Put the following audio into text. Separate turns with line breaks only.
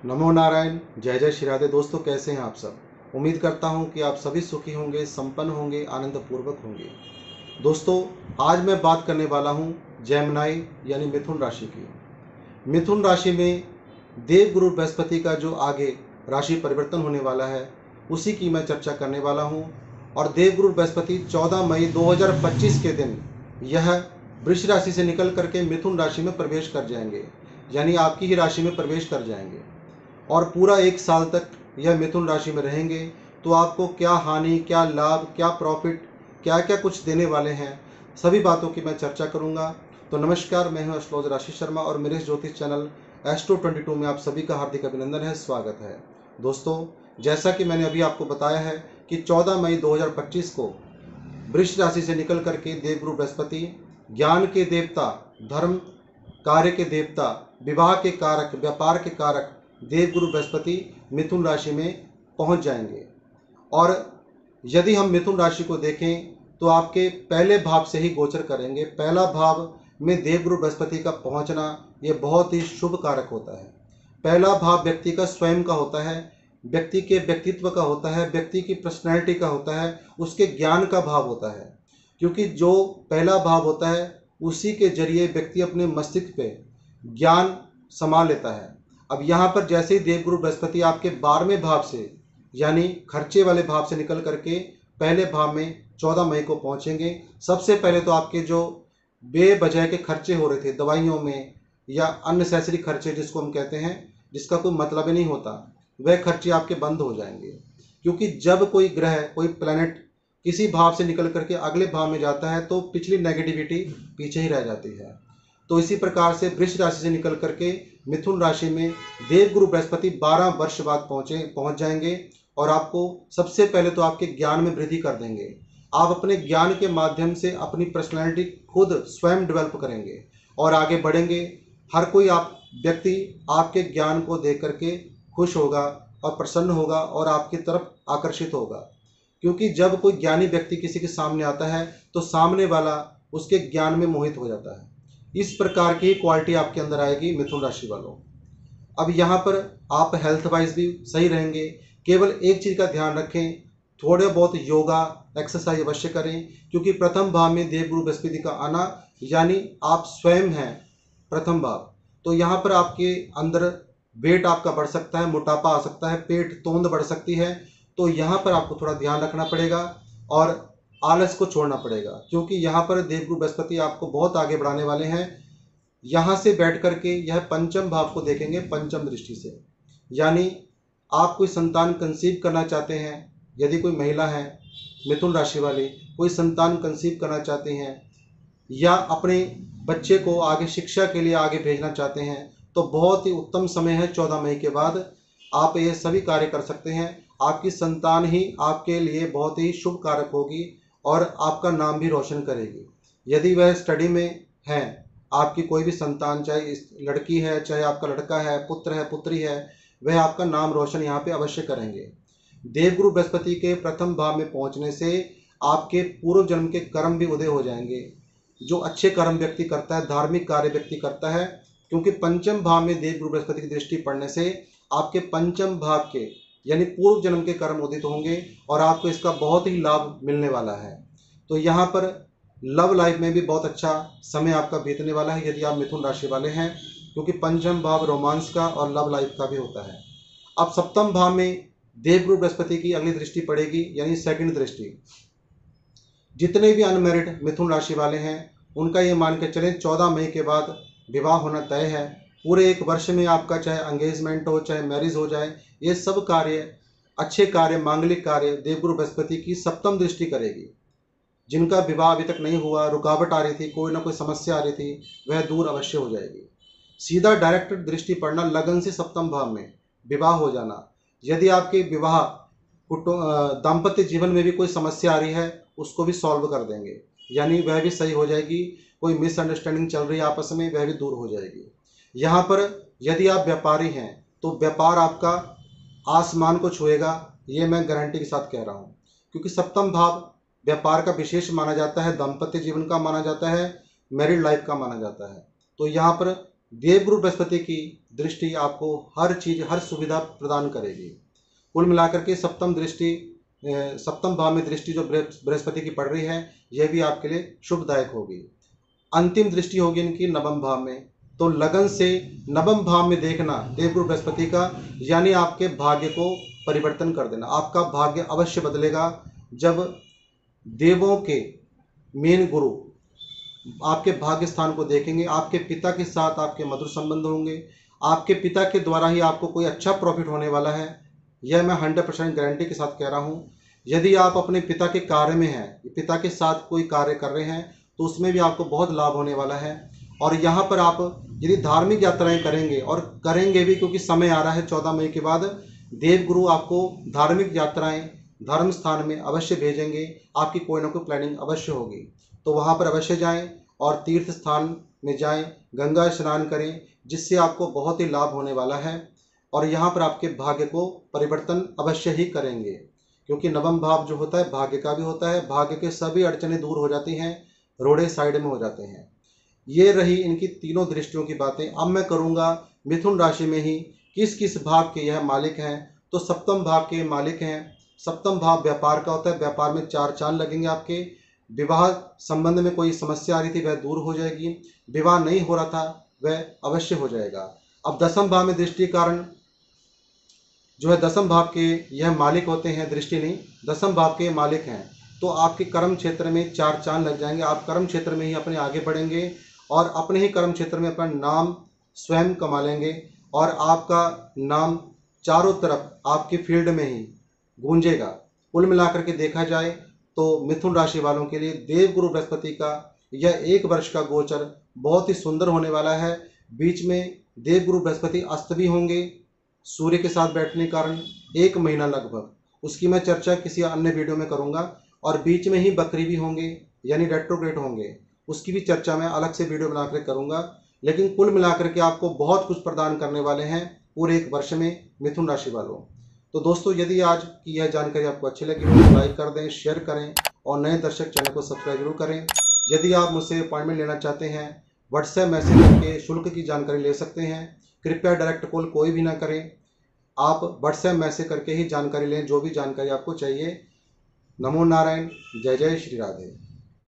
नमो नारायण। जय जय श्री राधे। दोस्तों, कैसे हैं आप सब? उम्मीद करता हूं कि आप सभी सुखी होंगे, संपन्न होंगे, आनंदपूर्वक होंगे। दोस्तों, आज मैं बात करने वाला हूं जेमिनी यानी मिथुन राशि की। मिथुन राशि में देवगुरु बृहस्पति का जो आगे राशि परिवर्तन होने वाला है, उसी की मैं चर्चा करने वाला हूं। और देवगुरु बृहस्पति 14 मई 2025 के दिन यह वृष राशि से निकल करके मिथुन राशि में प्रवेश कर जाएंगे, यानी आपकी ही राशि में प्रवेश कर जाएंगे। और पूरा 1 साल तक यह मिथुन राशि में रहेंगे। तो आपको क्या हानि, क्या लाभ, क्या प्रॉफिट, क्या क्या कुछ देने वाले हैं, सभी बातों की मैं चर्चा करूंगा। तो नमस्कार, मैं हूं एस्ट्रोलॉजर आशीष शर्मा और मेरे इस ज्योतिष चैनल एस्ट्रो 22 में आप सभी का हार्दिक अभिनंदन है, स्वागत है। दोस्तों, जैसा कि मैंने अभी आपको बताया है कि 14 मई 2025 को वृष राशि से निकल करके देवगुरु बृहस्पति, ज्ञान के देवता, धर्म कार्य के देवता, विवाह के कारक, व्यापार के कारक देवगुरु बृहस्पति मिथुन राशि में पहुंच जाएंगे। और यदि हम मिथुन राशि को देखें तो आपके पहले भाव से ही गोचर करेंगे। पहला भाव में देवगुरु बृहस्पति का पहुंचना ये बहुत ही शुभ कारक होता है। पहला भाव व्यक्ति का स्वयं का होता है, व्यक्ति के व्यक्तित्व का होता है, व्यक्ति की पर्सनैलिटी का होता है, उसके ज्ञान का भाव होता है। क्योंकि जो पहला भाव होता है उसी के जरिए व्यक्ति अपने मस्तिष्क पे ज्ञान समा लेता है। अब यहाँ पर जैसे ही देवगुरु बृहस्पति आपके 12वें भाव से यानी खर्चे वाले भाव से निकल करके पहले भाव में 14 मई को पहुँचेंगे, सबसे पहले तो आपके जो बेवजह के खर्चे हो रहे थे दवाइयों में या अननेसेसरी खर्चे जिसको हम कहते हैं, जिसका कोई मतलब ही नहीं होता, वह खर्चे आपके बंद हो जाएंगे। क्योंकि जब कोई ग्रह, कोई प्लैनेट किसी भाव से निकल करके अगले भाव में जाता है तो पिछली नेगेटिविटी पीछे ही रह जाती है। तो इसी प्रकार से वृष राशि से निकल करके मिथुन राशि में देवगुरु बृहस्पति 12 वर्ष बाद पहुंच जाएंगे और आपको सबसे पहले तो आपके ज्ञान में वृद्धि कर देंगे। आप अपने ज्ञान के माध्यम से अपनी पर्सनैलिटी खुद स्वयं डेवलप करेंगे और आगे बढ़ेंगे। हर कोई आप व्यक्ति आपके ज्ञान को देख करके खुश होगा और प्रसन्न होगा और आपकी तरफ आकर्षित होगा। क्योंकि जब कोई ज्ञानी व्यक्ति किसी के सामने आता है तो सामने वाला उसके ज्ञान में मोहित हो जाता है। इस प्रकार की क्वालिटी आपके अंदर आएगी मिथुन राशि वालों। अब यहाँ पर आप हेल्थ वाइज भी सही रहेंगे। केवल एक चीज़ का ध्यान रखें, थोड़े बहुत योगा एक्सरसाइज अवश्य करें। क्योंकि प्रथम भाव में देवगुरु बृहस्पति का आना यानी आप स्वयं हैं प्रथम भाव। तो यहाँ पर आपके अंदर वेट आपका बढ़ सकता है, मोटापा आ सकता है, पेट तोंद बढ़ सकती है। तो यहाँ पर आपको थोड़ा ध्यान रखना पड़ेगा और आलस को छोड़ना पड़ेगा। क्योंकि यहाँ पर देवगुरु बृहस्पति आपको बहुत आगे बढ़ाने वाले हैं। यहाँ से बैठ करके यह पंचम भाव को देखेंगे पंचम दृष्टि से। यानी आप कोई संतान कंसीव करना चाहते हैं, यदि कोई महिला है मिथुन राशि वाली कोई संतान कंसीव करना चाहते हैं या अपने बच्चे को आगे शिक्षा के लिए आगे भेजना चाहते हैं, तो बहुत ही उत्तम समय है। 14 मई के बाद आप ये सभी कार्य कर सकते हैं। आपकी संतान ही आपके लिए बहुत ही शुभ कारक होगी और आपका नाम भी रोशन करेगी। यदि वह स्टडी में है, आपकी कोई भी संतान, चाहे लड़की है चाहे आपका लड़का है, पुत्र है पुत्री है, वह आपका नाम रोशन यहाँ पे अवश्य करेंगे। देवगुरु बृहस्पति के प्रथम भाव में पहुँचने से आपके पूर्व जन्म के कर्म भी उदय हो जाएंगे। जो अच्छे कर्म व्यक्ति करता है, धार्मिक कार्य व्यक्ति करता है, क्योंकि पंचम भाव में देवगुरु बृहस्पति की दृष्टि पड़ने से आपके पंचम भाव के यानी पूर्व जन्म के कर्म उदित होंगे और आपको इसका बहुत ही लाभ मिलने वाला है। तो यहाँ पर लव लाइफ में भी बहुत अच्छा समय आपका बीतने वाला है यदि आप मिथुन राशि वाले हैं। क्योंकि पंचम भाव रोमांस का और लव लाइफ का भी होता है। अब सप्तम भाव में देवगुरु बृहस्पति की अगली दृष्टि पड़ेगी यानी सेकंड दृष्टि। जितने भी अनमैरिड मिथुन राशि वाले हैं उनका ये मान के चलें 14 मई के बाद विवाह होना तय है। पूरे 1 वर्ष में आपका चाहे एंगेजमेंट हो चाहे मैरिज हो जाए, ये सब कार्य, अच्छे कार्य, मांगलिक कार्य देवगुरु बृहस्पति की सप्तम दृष्टि करेगी। जिनका विवाह अभी तक नहीं हुआ, रुकावट आ रही थी, कोई ना कोई समस्या आ रही थी, वह दूर अवश्य हो जाएगी। सीधा डायरेक्ट दृष्टि पड़ना लगन से सप्तम भाव में विवाह हो जाना। यदि आपके विवाह दाम्पत्य जीवन में भी कोई समस्या आ रही है उसको भी सॉल्व कर देंगे, यानी वह भी सही हो जाएगी। कोई मिसअंडरस्टैंडिंग चल रही है आपस में, वह भी दूर हो जाएगी। यहाँ पर यदि आप व्यापारी हैं तो व्यापार आपका आसमान को छुएगा, ये मैं गारंटी के साथ कह रहा हूँ। क्योंकि सप्तम भाव व्यापार का विशेष माना जाता है, दाम्पत्य जीवन का माना जाता है, मैरिड लाइफ का माना जाता है। तो यहाँ पर देवगुरु बृहस्पति की दृष्टि आपको हर चीज, हर सुविधा प्रदान करेगी। कुल मिलाकर के सप्तम भाव में दृष्टि जो बृहस्पति की पड़ रही है, यह भी आपके लिए शुभदायक होगी। अंतिम दृष्टि होगी इनकी नवम भाव में, तो लगन से नवम भाव में देखना देवगुरु बृहस्पति का, यानी आपके भाग्य को परिवर्तन कर देना। आपका भाग्य अवश्य बदलेगा जब देवों के मेन गुरु आपके भाग्य स्थान को देखेंगे। आपके पिता के साथ आपके मधुर संबंध होंगे। आपके पिता के द्वारा ही आपको कोई अच्छा प्रॉफिट होने वाला है, यह मैं 100% गारंटी के साथ कह रहा हूँ। यदि आप अपने पिता के कार्य में हैं, पिता के साथ कोई कार्य कर रहे हैं, तो उसमें भी आपको बहुत लाभ होने वाला है। और यहाँ पर आप यदि धार्मिक यात्राएं करेंगे, और करेंगे भी क्योंकि समय आ रहा है 14 मई के बाद देवगुरु आपको धार्मिक यात्राएं धर्म स्थान में अवश्य भेजेंगे। आपकी कोई ना कोई प्लानिंग अवश्य होगी, तो वहाँ पर अवश्य जाएं और तीर्थ स्थान में जाएं, गंगा स्नान करें, जिससे आपको बहुत ही लाभ होने वाला है। और यहाँ पर आपके भाग्य को परिवर्तन अवश्य ही करेंगे, क्योंकि नवम भाव जो होता है भाग्य का भी होता है। भाग्य के सभी अड़चनें दूर हो जाती हैं, रोड़े साइड में हो जाते हैं। ये रही इनकी तीनों दृष्टियों की बातें। अब मैं करूँगा मिथुन राशि में ही किस किस भाव के यह मालिक हैं। तो सप्तम भाव के मालिक हैं। सप्तम भाव व्यापार का होता है। व्यापार में 4 चांद लगेंगे आपके। विवाह संबंध में कोई समस्या आ रही थी, वह दूर हो जाएगी। विवाह नहीं हो रहा था, वह अवश्य हो जाएगा। अब दसम भाव में दृष्टि कारण जो है, दसम भाव के यह मालिक होते हैं, दृष्टि नहीं, दसम भाव के मालिक हैं। तो आपके कर्म क्षेत्र में 4 चांद लग जाएंगे। आप कर्म क्षेत्र में ही अपने आगे बढ़ेंगे और अपने ही कर्म क्षेत्र में अपना नाम स्वयं कमा लेंगे, और आपका नाम चारों तरफ आपकी फील्ड में ही गूंजेगा। कुल मिलाकर के देखा जाए तो मिथुन राशि वालों के लिए देवगुरु बृहस्पति का यह 1 वर्ष का गोचर बहुत ही सुंदर होने वाला है। बीच में देवगुरु बृहस्पति अस्त भी होंगे सूर्य के साथ बैठने के कारण 1 महीना लगभग, उसकी मैं चर्चा किसी अन्य वीडियो में करूंगा। और बीच में ही बकरी भी होंगे, यानी रेट्रोग्रेड होंगे, उसकी भी चर्चा मैं अलग से वीडियो बनाकर करूंगा। लेकिन कुल मिलाकर के आपको बहुत कुछ प्रदान करने वाले हैं पूरे 1 वर्ष में मिथुन राशि वालों। तो दोस्तों, यदि आज की यह जानकारी आपको अच्छी लगी हो तो लाइक कर दें, शेयर करें, और नए दर्शक चैनल को सब्सक्राइब जरूर करें। यदि आप मुझसे अपॉइंटमेंट लेना चाहते हैं, व्हाट्सएप मैसेज करके शुल्क की जानकारी ले सकते हैं। कृपया डायरेक्ट कॉल कोई भी ना करें, आप व्हाट्सएप मैसेज करके ही जानकारी लें, जो भी जानकारी आपको चाहिए। नमो नारायण। जय जय श्री राधे।